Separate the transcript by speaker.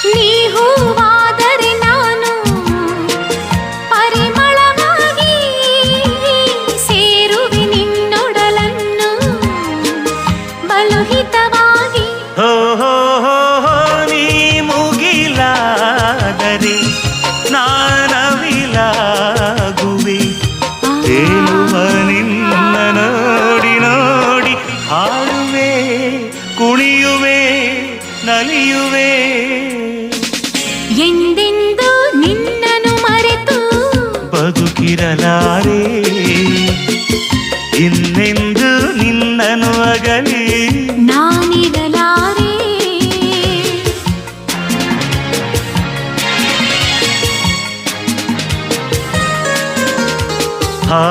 Speaker 1: ನೀ ಹೂವಾದರೆ ನಾನು ಪರಿಮಳವಾಗಿ ಸೇರುವೆ ನಿನ್ನೊಡಲನ್ನು ಬಲುಹಿತವಾಗಿ.
Speaker 2: ಹೋ ಹೋ ಹೋ ಹೋ, ನೀ ಮುಗಿಲಾದರೆ ನಾನವಿಲಾಗುವೆ. ತೇಲುವ ನಿನ್ನ ನೋಡಿ ನೋಡಿ ಹಾಡುವೆ, ಕುಣಿಯುವೆ, ನಲಿಯುವೆ.
Speaker 1: ಎಂದೆಂದು ನಿನ್ನನ್ನು ಮರೆತು
Speaker 2: ಬದುಕಿರಲಾರೆ, ಇನ್ನೆಂದು ನಿನ್ನನ್ನು ಅಗಲಿ
Speaker 1: ನಾನಿರಲಾರೆ.
Speaker 2: ಹಾ